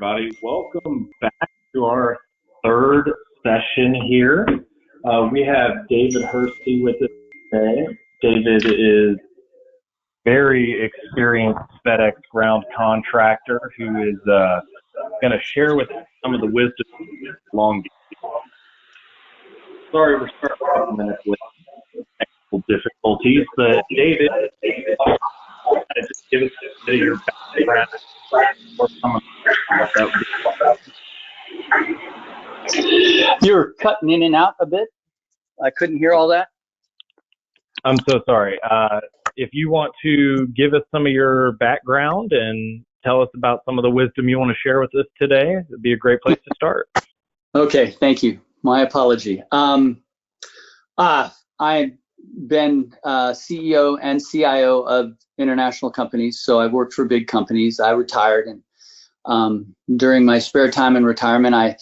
everybody. Welcome back to our third session here. We have David Hersey with us today. David is very experienced FedEx ground contractor who is going to share with us some of the wisdom of long. Sorry, we're starting a couple minutes late. Technical difficulties, but David, just give us a bit of your background or some of that. You're cutting in and out a bit. I couldn't hear all that. I'm so sorry. If you want to give us some of your background and tell us about some of the wisdom you want to share with us today, it'd be a great place to start. Okay, thank you. My apology. I've been CEO and CIO of international companies, so I've worked for big companies. I retired, and during my spare time in retirement, I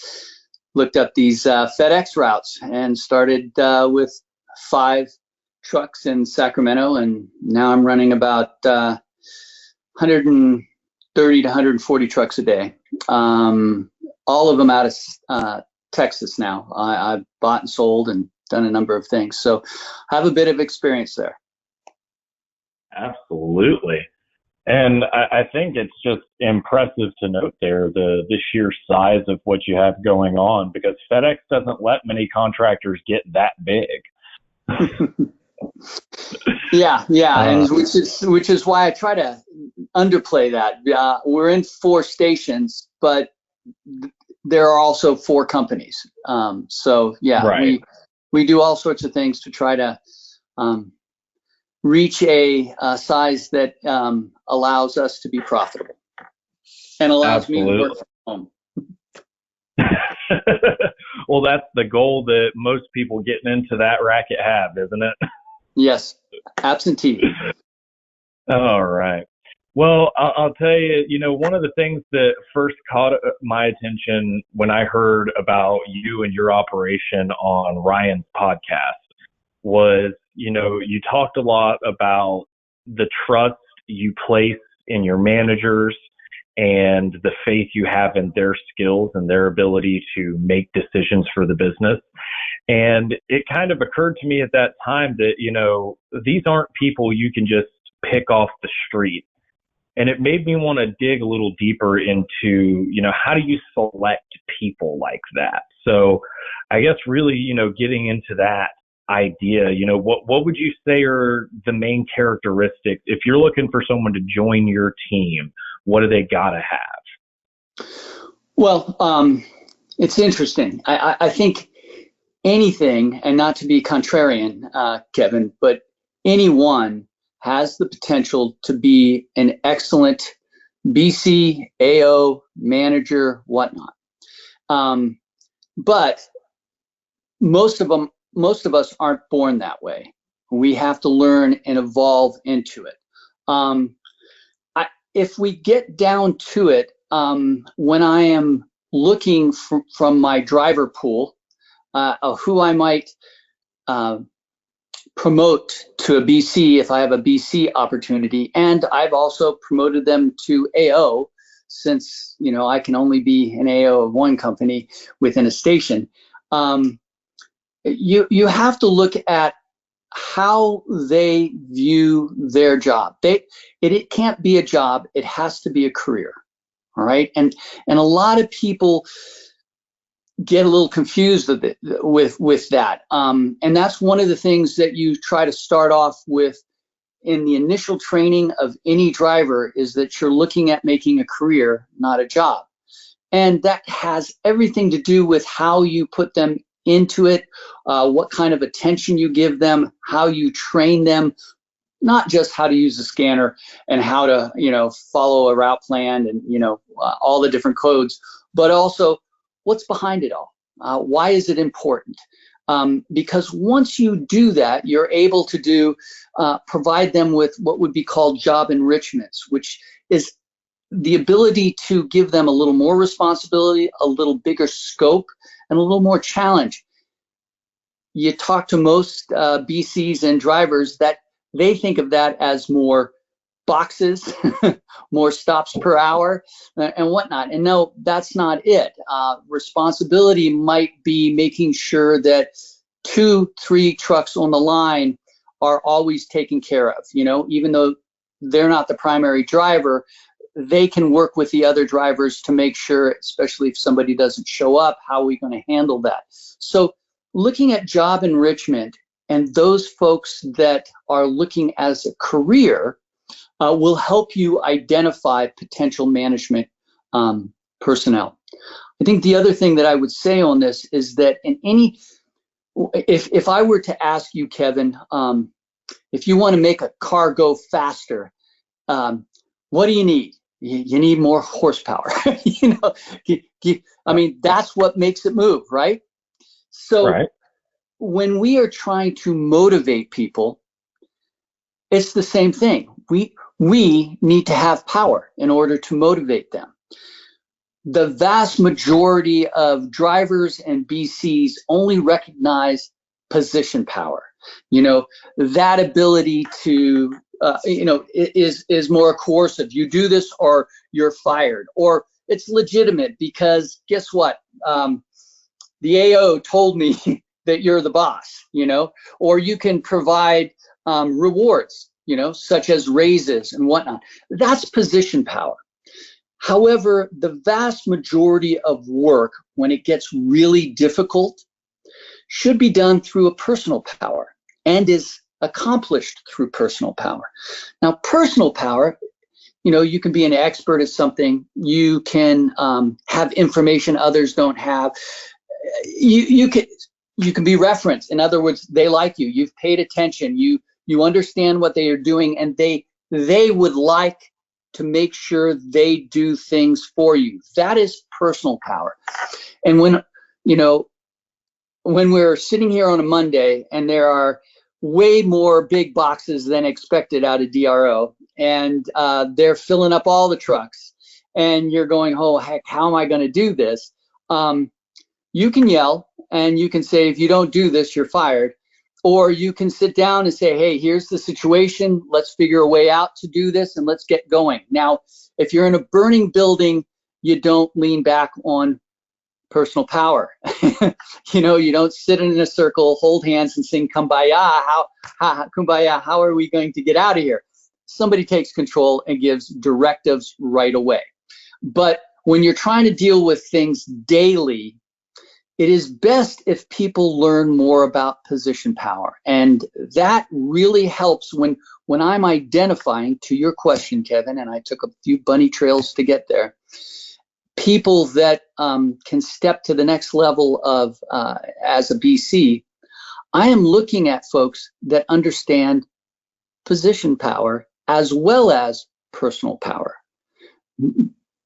looked up these FedEx routes and started with 5 trucks in Sacramento, and now I'm running about 130 to 140 trucks a day. All of them out of Texas now. I've bought and sold and done a number of things, so I have a bit of experience there. Absolutely. And I think it's just impressive to note there the sheer size of what you have going on, because FedEx doesn't let many contractors get that big. Yeah, and which is why I try to underplay that. We're in 4 stations, but there are also 4 companies. So yeah, right. we do all sorts of things to try to reach a size that allows us to be profitable and allows me to work from home. Well, that's the goal that most people getting into that racket have, isn't it? Yes, absentee. All right. Well, I'll tell you, one of the things that first caught my attention when I heard about you and your operation on Ryan's podcast was, you talked a lot about the trust you place in your managers and the faith you have in their skills and their ability to make decisions for the business. And it kind of occurred to me at that time that, these aren't people you can just pick off the street. And it made me want to dig a little deeper into, how do you select people like that? So I guess really, getting into that idea, what would you say are the main characteristics if you're looking for someone to join your team? What do they gotta have? Well, it's interesting. I think anything, and not to be contrarian, Kevin, but anyone has the potential to be an excellent BC, AO, manager, whatnot. But most of us aren't born that way. We have to learn and evolve into it. If we get down to it, when I am looking from my driver pool, of who I might promote to a BC if I have a BC opportunity, and I've also promoted them to AO since I can only be an AO of one company within a station. You have to look at how they view their job. It can't be a job, it has to be a career. All right. And a lot of people get a little confused with that. And that's one of the things that you try to start off with in the initial training of any driver, is that you're looking at making a career, not a job. And that has everything to do with how you put them into it, what kind of attention you give them, how you train them, not just how to use the scanner and how to, follow a route plan and, all the different codes, but also what's behind it all. Why is it important? Because once you do that, you're able to provide them with what would be called job enrichments, which is the ability to give them a little more responsibility, a little bigger scope, and a little more challenge. You talk to most BCs and drivers that they think of that as more boxes, more stops per hour, and whatnot. And no, that's not it. Responsibility might be making sure that 2-3 trucks on the line are always taken care of. You know, even though they're not the primary driver, they can work with the other drivers to make sure, especially if somebody doesn't show up, how are we going to handle that? So looking at job enrichment and those folks that are looking as a career will help you identify potential management personnel. I think the other thing that I would say on this is that if I were to ask you, Kevin, if you want to make a car go faster, what do you need? You need more horsepower. You know, I mean, that's what makes it move, right? So when we are trying to motivate people, it's the same thing. We need to have power in order to motivate them. The vast majority of drivers and BCs only recognize position power. You know, that ability to, you know, is more coercive. You do this or you're fired, or it's legitimate because guess what? The AO told me that you're the boss, you know, or you can provide rewards, you know, such as raises and whatnot. That's position power. However, the vast majority of work, when it gets really difficult, should be done through a personal power and is accomplished through personal power. Now, personal power, you know, you can be an expert at something. You can have information others don't have. You can be referenced. In other words, they like you. You've paid attention. You understand what they are doing, and they would like to make sure they do things for you. That is personal power. And when, you know, when we're sitting here on a Monday and there are way more big boxes than expected out of DRO, and they're filling up all the trucks, and you're going, oh, heck, how am I going to do this? You can yell and you can say, if you don't do this, you're fired. Or you can sit down and say, hey, here's the situation. Let's figure a way out to do this and let's get going. Now, if you're in a burning building, you don't lean back on personal power. You know, you don't sit in a circle, hold hands and sing Kumbaya. Kumbaya, how are we going to get out of here? Somebody takes control and gives directives right away. But when you're trying to deal with things daily, it is best if people learn more about position power. And that really helps when I'm identifying, to your question, Kevin, and I took a few bunny trails to get there, people that can step to the next level of as a BC. I am looking at folks that understand position power as well as personal power.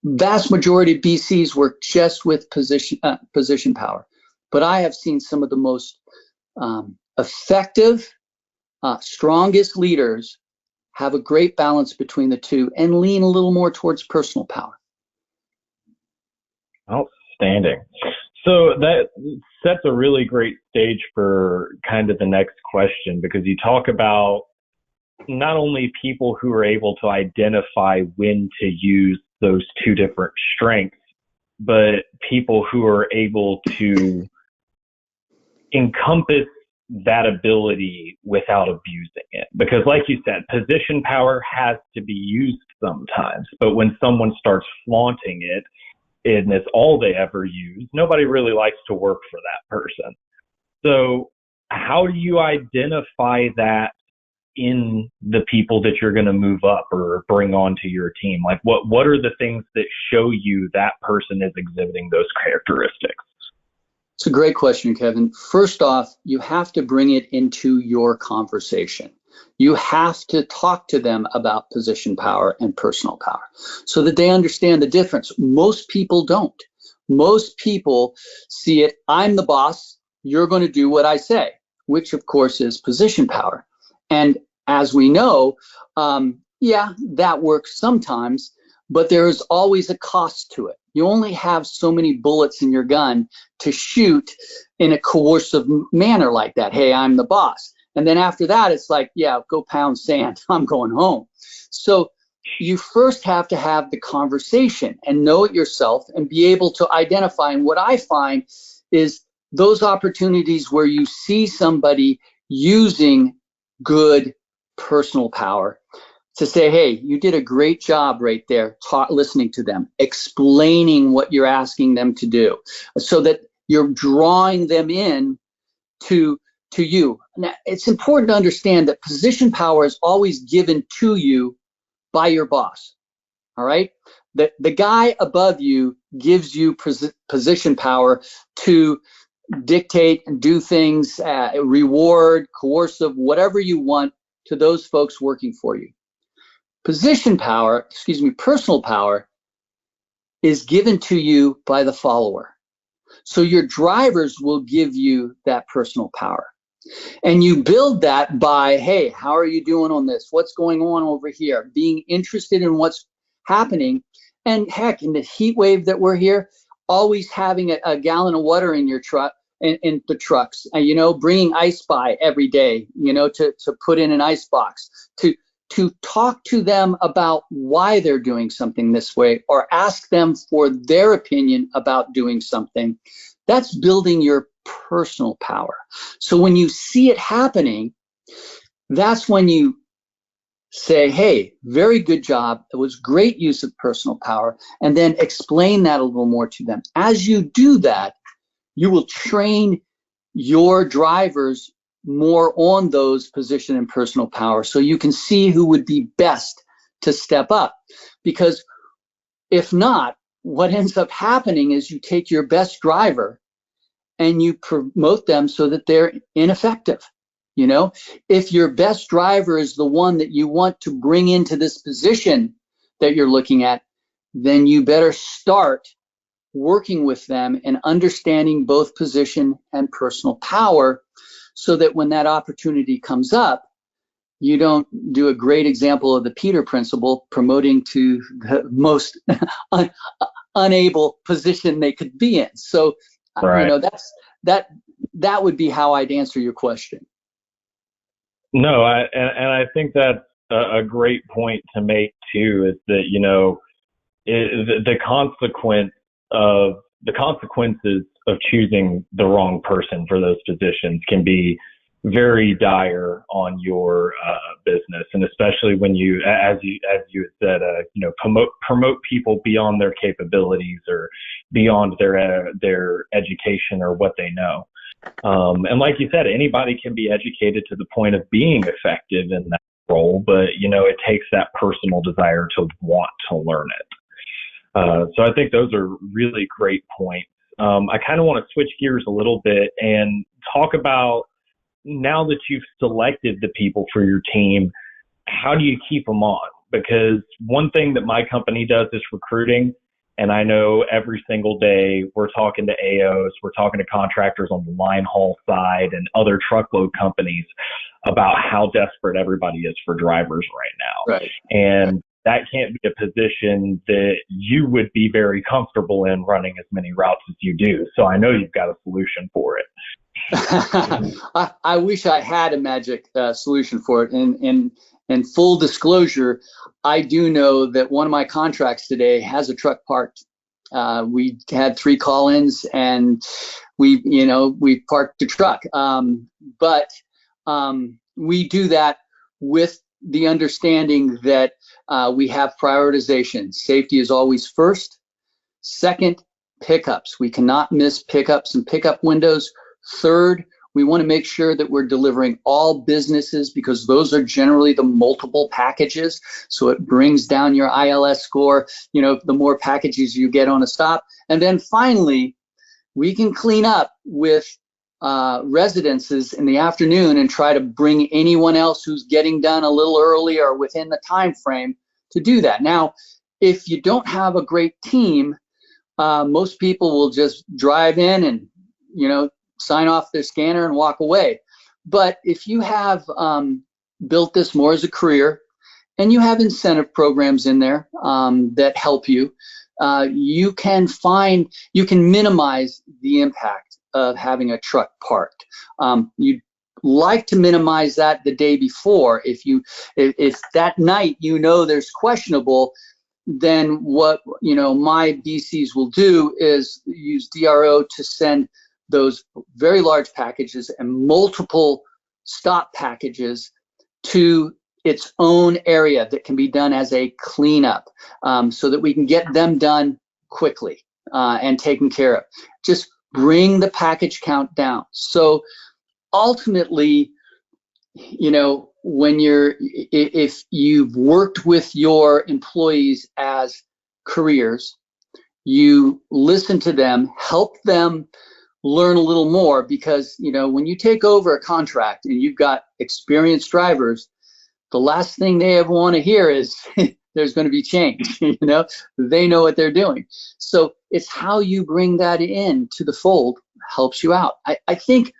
Vast majority of BCs work just with position power, but I have seen some of the most effective, strongest leaders have a great balance between the two and lean a little more towards personal power. Outstanding. So that sets a really great stage for kind of the next question, because you talk about not only people who are able to identify when to use those two different strengths, but people who are able to encompass that ability without abusing it. Because like you said, position power has to be used sometimes, but when someone starts flaunting it and it's all they ever use, nobody really likes to work for that person. So how do you identify that in the people that you're going to move up or bring onto your team? Like what are the things that show you that person is exhibiting those characteristics? It's a great question, Kevin. First off, you have to bring it into your conversation. You have to talk to them about position power and personal power so that they understand the difference. Most people don't. Most people see it, I'm the boss, you're going to do what I say, which of course is position power. And as we know, yeah, that works sometimes, but there is always a cost to it. You only have so many bullets in your gun to shoot in a coercive manner like that. Hey, I'm the boss. And then after that, it's like, yeah, go pound sand. I'm going home. So you first have to have the conversation and know it yourself and be able to identify. And what I find is those opportunities where you see somebody using good personal power to say, hey, you did a great job right there, listening to them, explaining what you're asking them to do, so that you're drawing them in to you. Now, it's important to understand that position power is always given to you by your boss. All right? The guy above you gives you position power to dictate and do things, reward, coercive, whatever you want to those folks working for you. Position power, personal power is given to you by the follower. So your drivers will give you that personal power. And you build that by, hey, how are you doing on this? What's going on over here? Being interested in what's happening. And heck, in the heat wave that we're here, always having a gallon of water in your truck, in the trucks, bringing ice by every day, to put in an ice box, to talk to them about why they're doing something this way, or ask them for their opinion about doing something. That's building your personal power. So when you see it happening, that's when you say, hey, very good job. It was great use of personal power. And then explain that a little more to them. As you do that, you will train your drivers more on those position and personal power, so you can see who would be best to step up. Because if not, what ends up happening is you take your best driver and you promote them so that they're ineffective. If your best driver is the one that you want to bring into this position that you're looking at, then you better start working with them and understanding both position and personal power, so that when that opportunity comes up, you don't do a great example of the Peter principle, promoting to the most unable position they could be in. So, right. that would be how I'd answer your question. No, I think that's a great point to make too, is that, the consequences of choosing the wrong person for those positions can be very dire on your business, and especially when you, as you had said, promote people beyond their capabilities or beyond their education or what they know. And like you said, anybody can be educated to the point of being effective in that role, but it takes that personal desire to want to learn it. So I think those are really great points. I kind of want to switch gears a little bit and talk about, now that you've selected the people for your team, how do you keep them on? Because one thing that my company does is recruiting. And I know every single day we're talking to AOs, we're talking to contractors on the line haul side and other truckload companies about how desperate everybody is for drivers right now. Right. And that can't be a position that you would be very comfortable in, running as many routes as you do. So I know you've got a solution for it. I wish I had a magic solution for it. And full disclosure, I do know that one of my contracts today has a truck parked. We had 3 call-ins, and we parked the truck. But we do that with the understanding that we have prioritization. Safety is always first. Second, pickups. We cannot miss pickups and pickup windows. Third, we want to make sure that we're delivering all businesses, because those are generally the multiple packages. So it brings down your ILS score, the more packages you get on a stop. And then finally, we can clean up with residences in the afternoon and try to bring anyone else who's getting done a little early or within the time frame to do that. Now, if you don't have a great team, most people will just drive in and, sign off their scanner and walk away. But if you have built this more as a career, and you have incentive programs in there that help you, you can minimize the impact of having a truck parked. You like to minimize that the day before. If that night there's questionable, then what my BCs will do is use DRO to send those very large packages and multiple stop packages to its own area that can be done as a cleanup, so that we can get them done quickly and taken care of. Just bring the package count down. So ultimately, if you've worked with your employees as careers, you listen to them, help them learn a little more, because when you take over a contract and you've got experienced drivers, the last thing they ever want to hear is there's going to be change. They know what they're doing. So it's how you bring that in to the fold helps you out. I think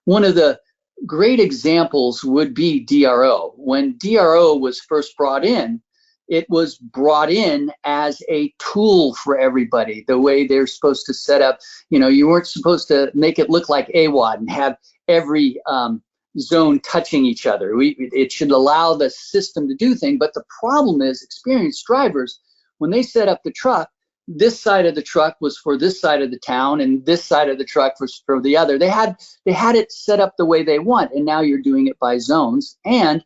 one of the great examples would be DRO. When DRO was first brought in, it was brought in as a tool for everybody, the way they're supposed to set up. You weren't supposed to make it look like AWOD and have every zone touching each other. It should allow the system to do things. But the problem is, experienced drivers, when they set up the truck, this side of the truck was for this side of the town, and this side of the truck was for the other. They had it set up the way they want, and now you're doing it by zones. And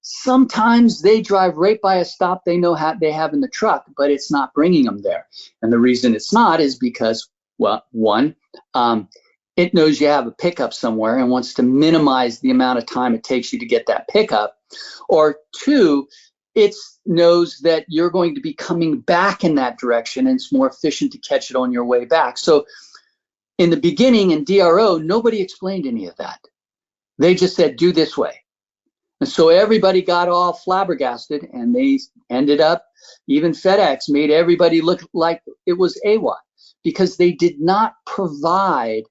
sometimes they drive right by a stop they know they have in the truck, but it's not bringing them there. And the reason it's not is because, well, one, it knows you have a pickup somewhere and wants to minimize the amount of time it takes you to get that pickup. Or two, it knows that you're going to be coming back in that direction, and it's more efficient to catch it on your way back. So in the beginning in DRO, nobody explained any of that. They just said, do this way. And so everybody got all flabbergasted, and they ended up, even FedEx made everybody look like it was AWOT, because they did not provide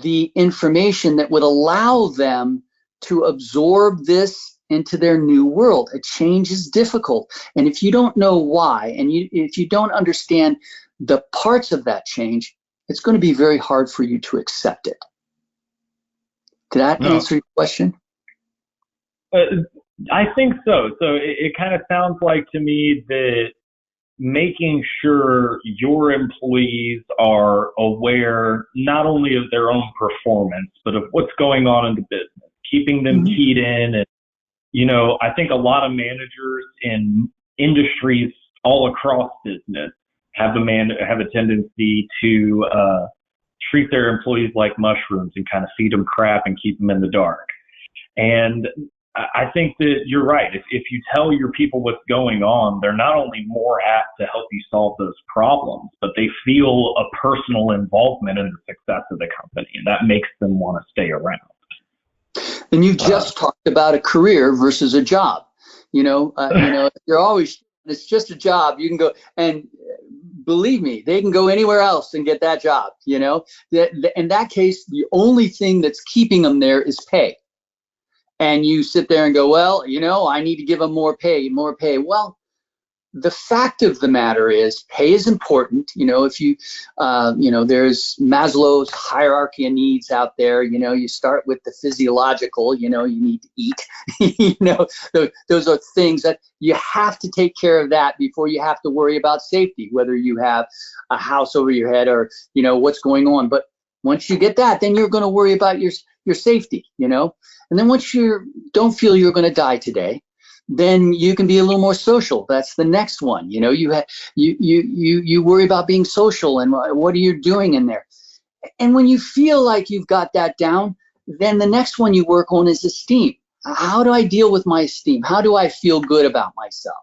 the information that would allow them to absorb this into their new world. A change is difficult. And if you don't know why, and if you don't understand the parts of that change, it's going to be very hard for you to accept it. Did that answer your question? I think so. So it kind of sounds like to me that making sure your employees are aware not only of their own performance, but of what's going on in the business, keeping them keyed in. And, I think a lot of managers in industries all across business have a tendency to treat their employees like mushrooms and kind of feed them crap and keep them in the dark. And I think that you're right. If you tell your people what's going on, they're not only more apt to help you solve those problems, but they feel a personal involvement in the success of the company, and that makes them want to stay around. And you just talked about a career versus a job. You're always, it's just a job. You can go, and believe me, they can go anywhere else and get that job. In that case, the only thing that's keeping them there is pay. And you sit there and go, well, I need to give them more pay. Well, the fact of the matter is pay is important. If you, there's Maslow's hierarchy of needs out there. You start with the physiological, you need to eat. Those are things that you have to take care of that before you have to worry about safety, whether you have a house over your head or, what's going on. But once you get that, then you're going to worry about your safety, And then once you don't feel you're going to die today, then you can be a little more social. That's the next one. You worry about being social and what are you doing in there. And when you feel like you've got that down, then the next one you work on is esteem. How do I deal with my esteem? How do I feel good about myself?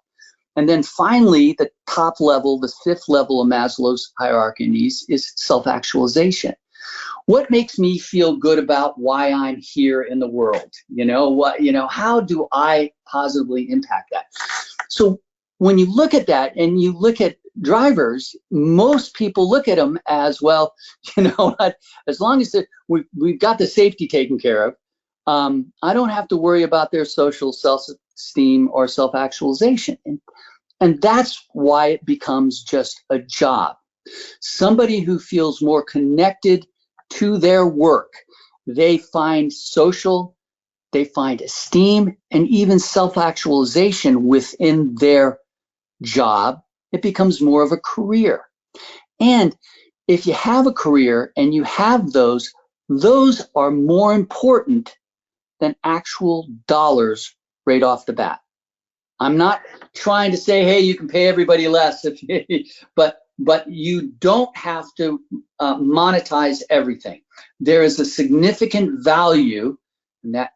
And then finally, the top level, the fifth level of Maslow's hierarchy of needs is self-actualization. What makes me feel good about why I'm here in the world? How do I positively impact that? So when you look at that and you look at drivers, most people look at them as, well, as long as we've got the safety taken care of, I don't have to worry about their social self-esteem or self-actualization. And that's why it becomes just a job. Somebody who feels more connected to their work, they find they find esteem and even self-actualization within their job. It becomes more of a career. And if you have a career and you have those are more important than actual dollars right off the bat. I'm not trying to say, hey, you can pay everybody less, but you don't have to monetize everything. There is a significant value, and that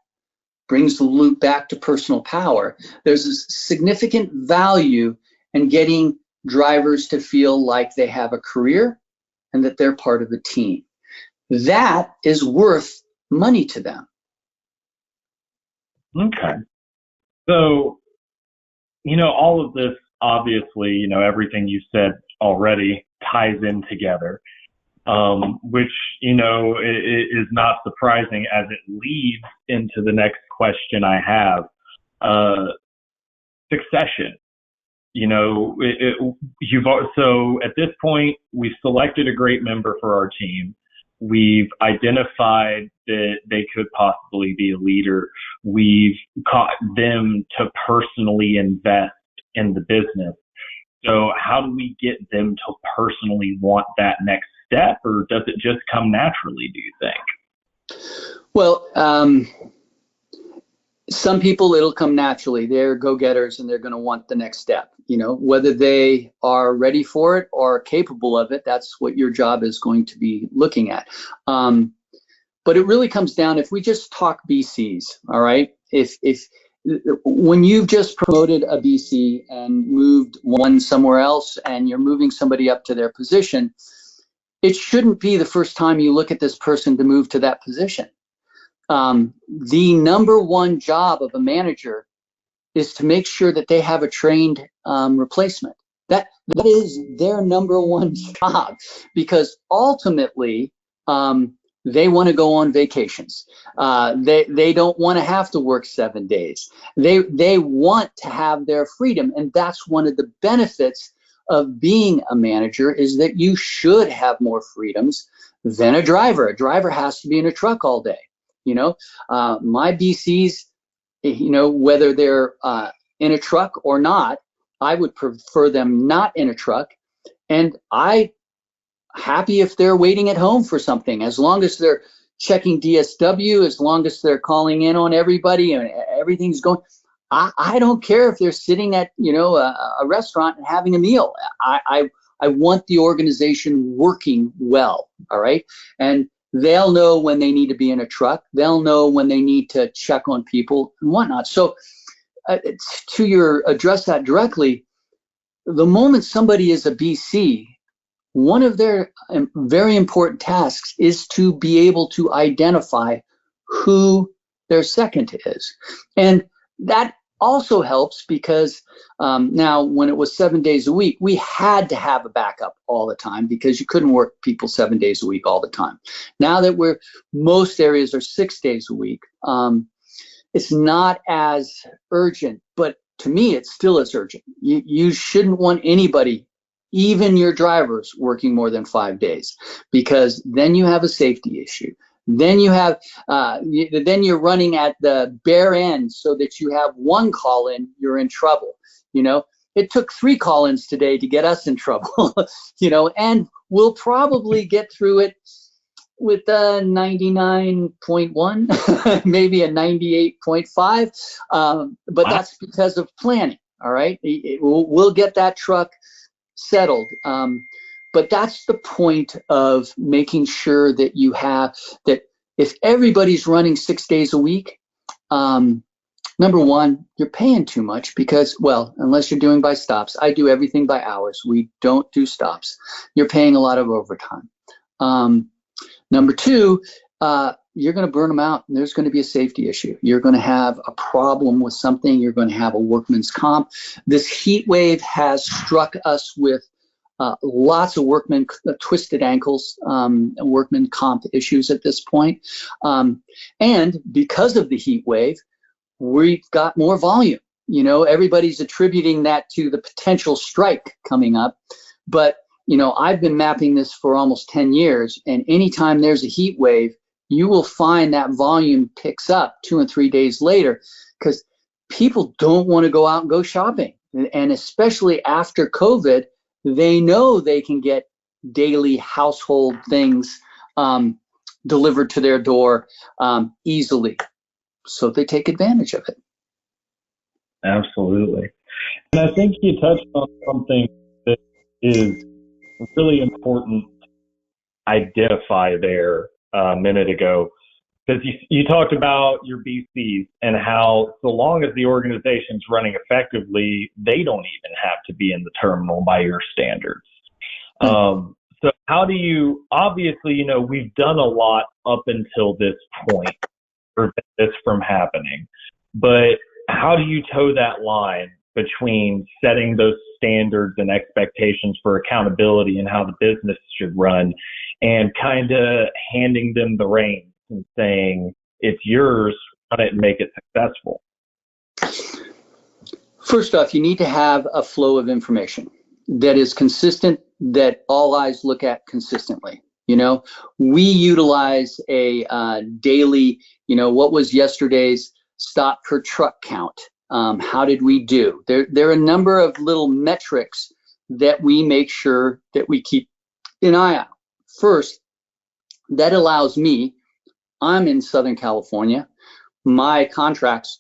brings the loop back to personal power. There's a significant value in getting drivers to feel like they have a career and that they're part of a team. That is worth money to them. Okay. So, all of this, obviously, everything you said already ties in together, which, is not surprising as it leads into the next question I have. Succession. So at this point, we've selected a great member for our team. We've identified that they could possibly be a leader. We've caught them to personally invest in the business. So how do we get them to personally want that next step, or does it just come naturally, do you think? Well, some people, it'll come naturally. They're go-getters and they're going to want the next step. Whether they are ready for it or capable of it, that's what your job is going to be looking at. But it really comes down, if we just talk BCs, all right? If when you've just promoted a BC and moved one somewhere else and you're moving somebody up to their position, it shouldn't be the first time you look at this person to move to that position. The number one job of a manager is to make sure that they have a trained replacement. That is their number one job, because ultimately they want to go on vacations. They don't want to have to work 7 days. They want to have their freedom, and that's one of the benefits of being a manager, is that you should have more freedoms than a driver. A driver has to be in a truck all day. My BCs, whether they're in a truck or not, I would prefer them not in a truck, and happy if they're waiting at home for something, as long as they're checking DSW, as long as they're calling in on everybody and everything's going. I don't care if they're sitting at a restaurant and having a meal. I want the organization working well, all right? And they'll know when they need to be in a truck. They'll know when they need to check on people and whatnot. So to address that directly, the moment somebody is a BC, one of their very important tasks is to be able to identify who their second is. And that also helps because now when it was 7 days a week, we had to have a backup all the time because you couldn't work people 7 days a week all the time. Now that most areas are 6 days a week, it's not as urgent, but to me, it still is urgent. You shouldn't want anybody, even your drivers, working more than 5 days, because then you have a safety issue. Then you have, then you're running at the bare end, so that you have one call in, you're in trouble. It took 3 call-ins today to get us in trouble. And we'll probably get through it with a 99.1, maybe a 98.5. But that's because of planning. All right, we'll get that truck settled. But that's the point of making sure that you have that. If everybody's running 6 days a week, number one, you're paying too much because, well, unless you're doing by stops. I do everything by hours. We don't do stops. You're paying a lot of overtime. Number two, you're going to burn them out, and there's going to be a safety issue. You're going to have a problem with something. You're going to have a workman's comp. This heat wave has struck us with lots of workmen twisted ankles, workman comp issues at this point. And because of the heat wave, we've got more volume. Everybody's attributing that to the potential strike coming up. But, I've been mapping this for almost 10 years. And anytime there's a heat wave, you will find that volume picks up 2 and 3 days later, because people don't want to go out and go shopping. And especially after COVID, they know they can get daily household things delivered to their door easily. So they take advantage of it. Absolutely. And I think you touched on something that is really important to identify there a minute ago, because you talked about your BCs and how so long as the organization's running effectively, they don't even have to be in the terminal by your standards. So how do you, obviously, you know, we've done a lot up until this point to prevent this from happening, but how do you toe that line between setting those standards and expectations for accountability and how the business should run, and kind of handing them the reins and saying, it's yours, run it and make it successful? First off, you need to have a flow of information that is consistent, that all eyes look at consistently. You know, we utilize a daily, you know, what was yesterday's stop per truck count? How did we do? There are a number of little metrics that we make sure that we keep an eye on. First, that allows me, I'm in Southern California. My contracts,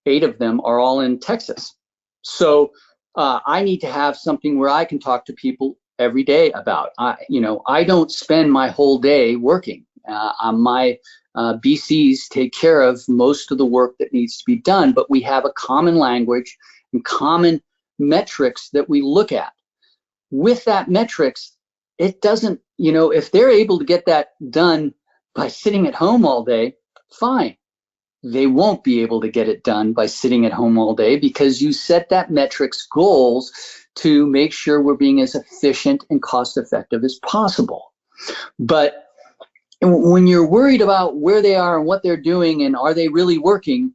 8 of them are all in Texas. So I need to have something where I can talk to people every day about. I don't spend my whole day working. My BCs take care of most of the work that needs to be done, but we have a common language and common metrics that we look at. With that metrics, it doesn't, you know, if they're able to get that done by sitting at home all day, fine. They won't be able to get it done by sitting at home all day, because you set that metrics goals to make sure we're being as efficient and cost effective as possible. But when you're worried about where they are and what they're doing and are they really working,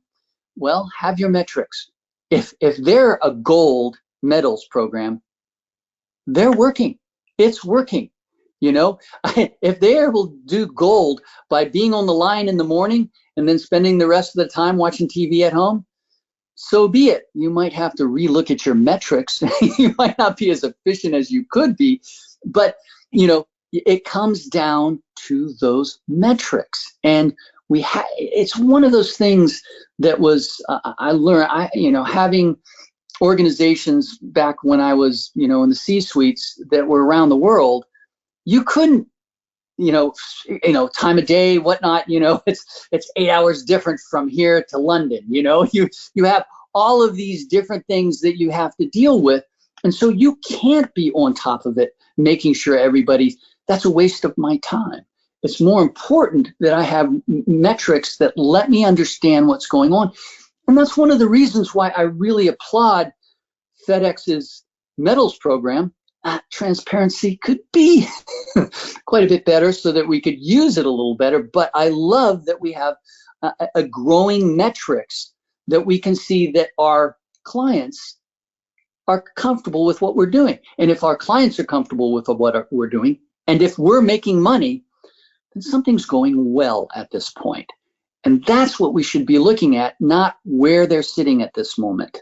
well, have your metrics. If they're a gold medals program, they're working. It's working. You know, if they're able to do gold by being on the line in the morning and then spending the rest of the time watching TV at home, so be it. You might have to relook at your metrics. You might not be as efficient as you could be, but you know, it comes down to those metrics. And it's one of those things that was I learned. Having organizations back when I was, in the C-suites that were around the world, you couldn't, time of day, whatnot, it's 8 hours different from here to London, you have all of these different things that you have to deal with. And so you can't be on top of it, making sure that's a waste of my time. It's more important that I have metrics that let me understand what's going on. And that's one of the reasons why I really applaud FedEx's medals program. Transparency could be quite a bit better so that we could use it a little better. But I love that we have a growing metrics that we can see that our clients are comfortable with what we're doing. And if our clients are comfortable with what we're doing, and if we're making money, then something's going well at this point. And that's what we should be looking at, not where they're sitting at this moment.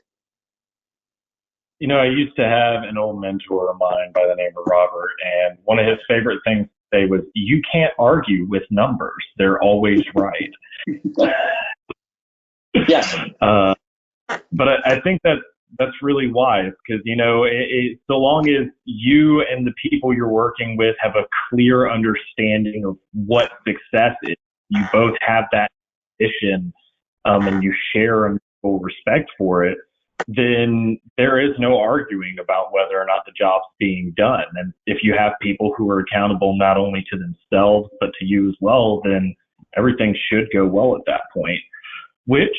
I used to have an old mentor of mine by the name of Robert, and one of his favorite things to say was, you can't argue with numbers. They're always right. Yes. But I think that's really wise, because, so long as you and the people you're working with have a clear understanding of what success is, you both have that vision, and you share a mutual respect for it, then there is no arguing about whether or not the job's being done. And if you have people who are accountable not only to themselves, but to you as well, then everything should go well at that point, which,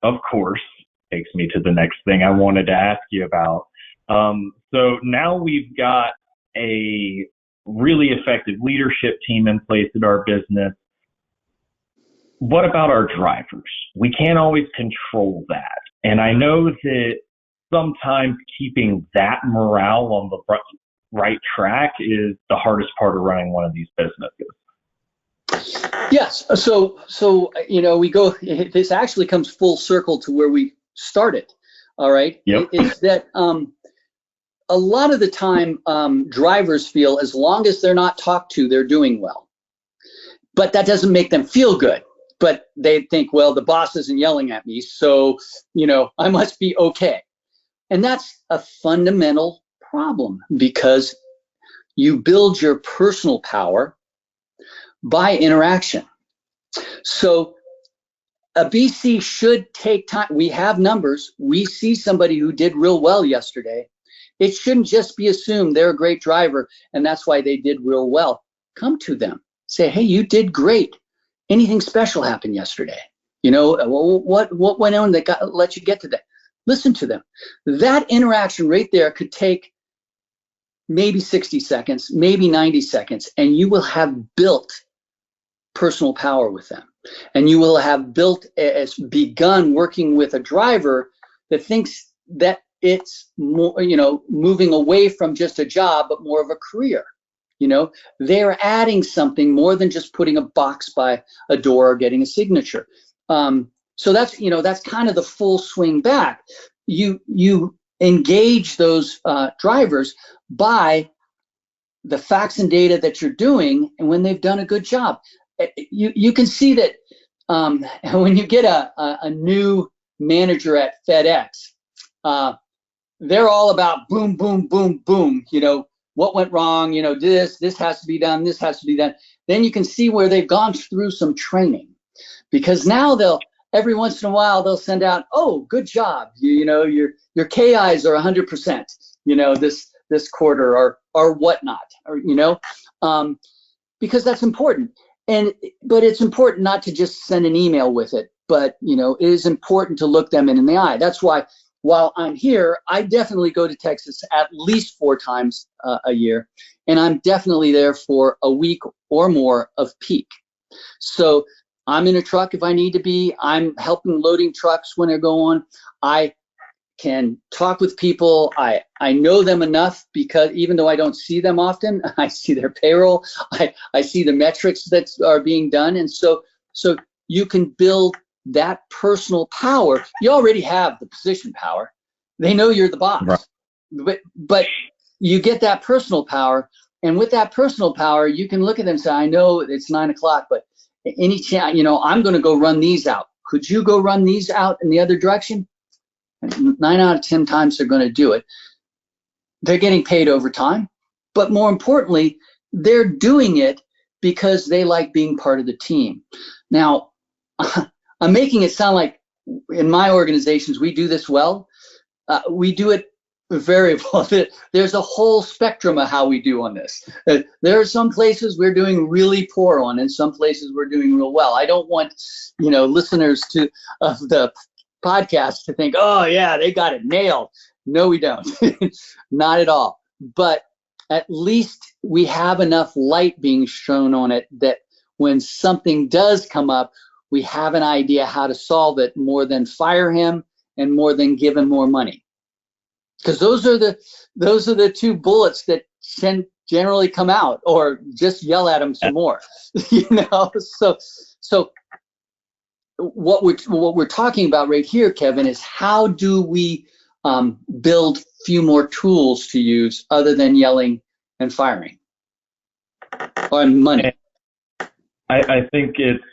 of course, takes me to the next thing I wanted to ask you about. So now we've got a really effective leadership team in place at our business. What about our drivers? We can't always control that. And I know that sometimes keeping that morale on the right track is the hardest part of running one of these businesses. Yes. So we go. This actually comes full circle to where we started. All right. Yep. Is that a lot of the time drivers feel as long as they're not talked to, they're doing well. But that doesn't make them feel good. But they think, well, the boss isn't yelling at me, so I must be okay. And that's a fundamental problem because you build your personal power by interaction. So a BC should take time. We have numbers. We see somebody who did real well yesterday. It shouldn't just be assumed they're a great driver and that's why they did real well. Come to them. Say, hey, you did great. Anything special happened yesterday? What went on that let you get to that? Listen to them. That interaction right there could take maybe 60 seconds, maybe 90 seconds, and you will have built personal power with them. And you will have begun working with a driver that thinks that it's more, moving away from just a job, but more of a career. They're adding something more than just putting a box by a door or getting a signature. So that's kind of the full swing back. You engage those drivers by the facts and data that you're doing, and when they've done a good job, you can see that when you get a new manager at FedEx, they're all about boom, boom, boom, boom. What went wrong? This has to be done. This has to be done. Then you can see where they've gone through some training, because now every once in a while they'll send out, oh, good job. Your KIs are 100%. This quarter or whatnot, because that's important. But it's important not to just send an email with it, but it is important to look them in the eye. That's why while I'm here, I definitely go to Texas at least 4 times a year, and I'm definitely there for a week or more of peak. So I'm in a truck if I need to be. I'm helping loading trucks when they're going. I can talk with people. I know them enough because even though I don't see them often, I see their payroll. I see the metrics that are being done. And so you can build that personal power. You already have the position power. They know you're the boss. Right. But you get that personal power. And with that personal power, you can look at them and say, I know it's 9 o'clock, but any chance, I'm going to go run these out. Could you go run these out in the other direction? 9 out of 10 times they're going to do it. They're getting paid overtime, but more importantly, they're doing it because they like being part of the team. Now, I'm making it sound like in my organizations we do this well. We do it very well. There's a whole spectrum of how we do on this. There are some places we're doing really poor on, and some places we're doing real well. I don't want listeners of the podcast to think, oh yeah, they got it nailed. No, we don't. Not at all. But at least we have enough light being shown on it that when something does come up, we have an idea how to solve it more than fire him and more than give him more money. Because those are the 2 bullets that generally come out, or just yell at him some more. So what we're talking about right here, Kevin, is how do we build few more tools to use other than yelling and firing or money. I think it's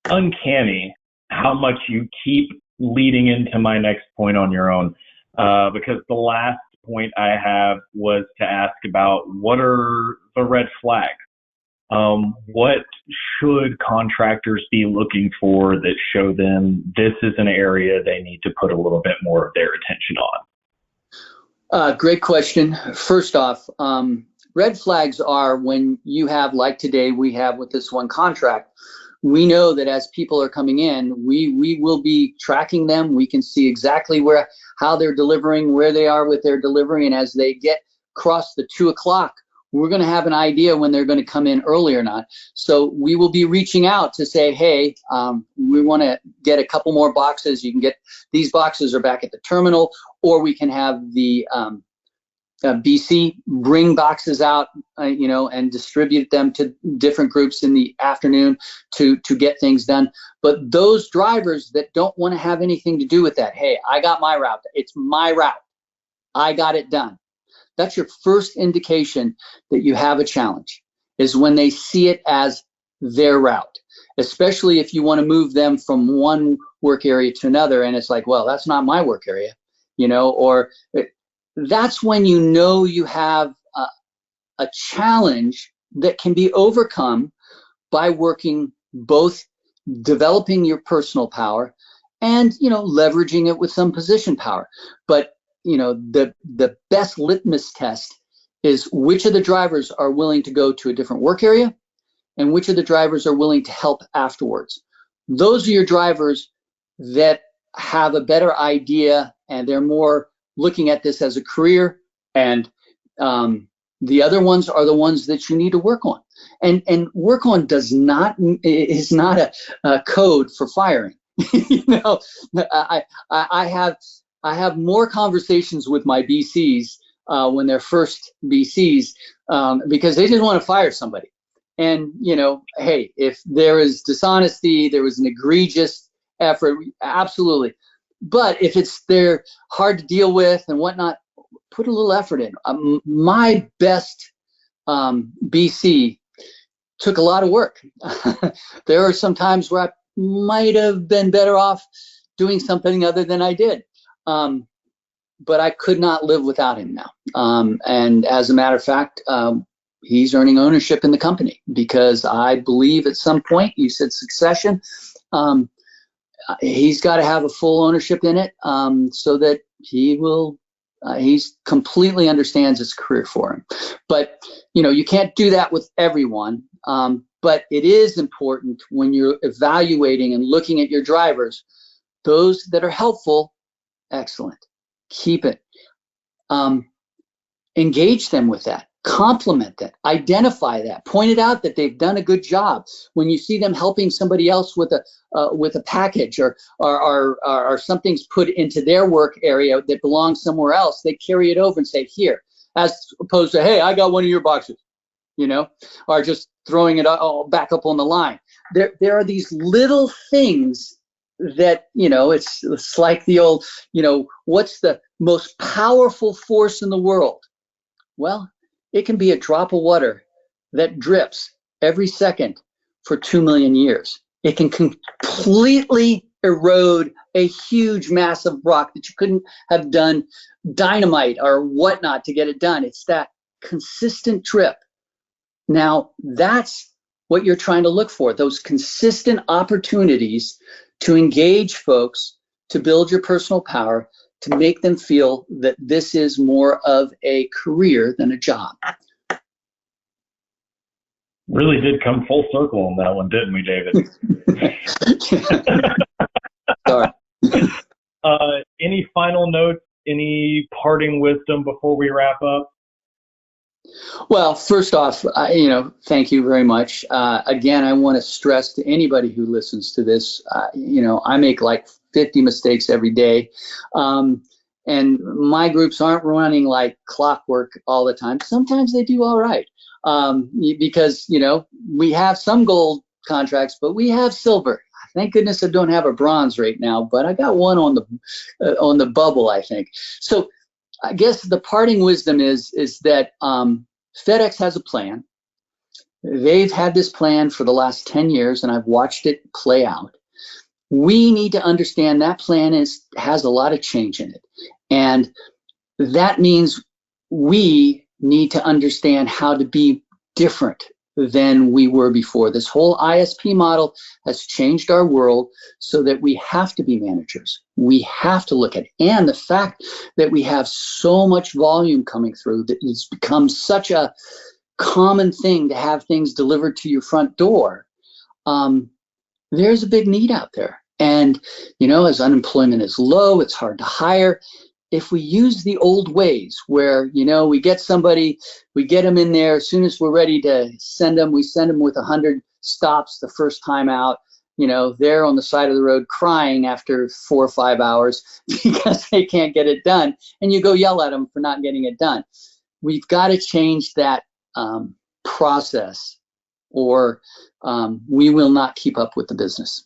uncanny how much you keep leading into my next point on your own, because the last point I have was to ask about what are the red flags. What should contractors be looking for that show them this is an area they need to put a little bit more of their attention on? Great question. First off, red flags are when you have, like today we have with this one contract, we know that as people are coming in, we will be tracking them. We can see exactly how they're delivering, where they are with their delivery, and as they get across the 2 o'clock, we're going to have an idea when they're going to come in early or not. So we will be reaching out to say, hey, we want to get a couple more boxes. You can get these boxes are back at the terminal, or we can have the BC bring boxes out, and distribute them to different groups in the afternoon to get things done. But those drivers that don't want to have anything to do with that, hey, I got my route. It's my route. I got it done. That's your first indication that you have a challenge, is when they see it as their route, especially if you want to move them from one work area to another. And it's like, well, that's not my work area, or that's when you have a challenge that can be overcome by working both developing your personal power and leveraging it with some position power. But the best litmus test is which of the drivers are willing to go to a different work area and which of the drivers are willing to help afterwards. Those are your drivers that have a better idea, and they're more looking at this as a career, and the other ones are the ones that you need to work on. And work on is not a code for firing. I have more conversations with my BCs when they're first BCs because they just want to fire somebody. And hey, if there is dishonesty, there was an egregious effort, absolutely. But if they're hard to deal with and whatnot, put a little effort in. My best BC took a lot of work. There are some times where I might have been better off doing something other than I did. But I could not live without him now. And as a matter of fact, he's earning ownership in the company because I believe at some point, you said succession, he's got to have a full ownership in it so that he's completely understands his career for him. But, you can't do that with everyone. But it is important when you're evaluating and looking at your drivers, those that are helpful, excellent. Keep it. Engage them with that. Compliment that. Identify that. Point it out that they've done a good job. When you see them helping somebody else with a package or something's put into their work area that belongs somewhere else, they carry it over and say, here, as opposed to, hey, I got one of your boxes, or just throwing it all back up on the line. There are these little things that, it's like the old, what's the most powerful force in the world? Well, it can be a drop of water that drips every second for 2 million years. It can completely erode a huge mass of rock that you couldn't have done dynamite or whatnot to get it done. It's that consistent drip. Now, that's what you're trying to look for, those consistent opportunities to engage folks, to build your personal power, to make them feel that this is more of a career than a job. Really did come full circle on that one, didn't we, David? Sorry. Any final notes, any parting wisdom before we wrap up? Well, first off, thank you very much. Again, I want to stress to anybody who listens to this, I make like 50 mistakes every day. And my groups aren't running like clockwork all the time. Sometimes they do all right. Because, we have some gold contracts, but we have silver. Thank goodness I don't have a bronze right now, but I got one on the bubble, I think. So I guess the parting wisdom is that FedEx has a plan. They've had this plan for the last 10 years, and I've watched it play out. We need to understand that plan has a lot of change in it. And that means we need to understand how to be different than we were before. This whole ISP model has changed our world so that we have to be managers. We have to look at it. And the fact that we have so much volume coming through, that it's become such a common thing to have things delivered to your front door, there's a big need out there. And, as unemployment is low, it's hard to hire. If we use the old ways where, we get somebody, we get them in there, as soon as we're ready to send them, we send them with 100 stops the first time out, they're on the side of the road crying after 4 or 5 hours because they can't get it done. And you go yell at them for not getting it done. We've got to change that process, or we will not keep up with the business.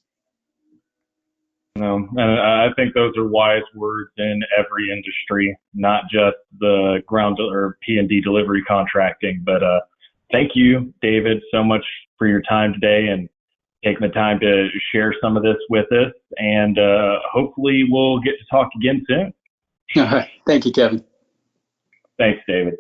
And I think those are wise words in every industry, not just the ground or P&D delivery contracting. But thank you, David, so much for your time today and taking the time to share some of this with us. And hopefully we'll get to talk again soon. All right. Thank you, Kevin. Thanks, David.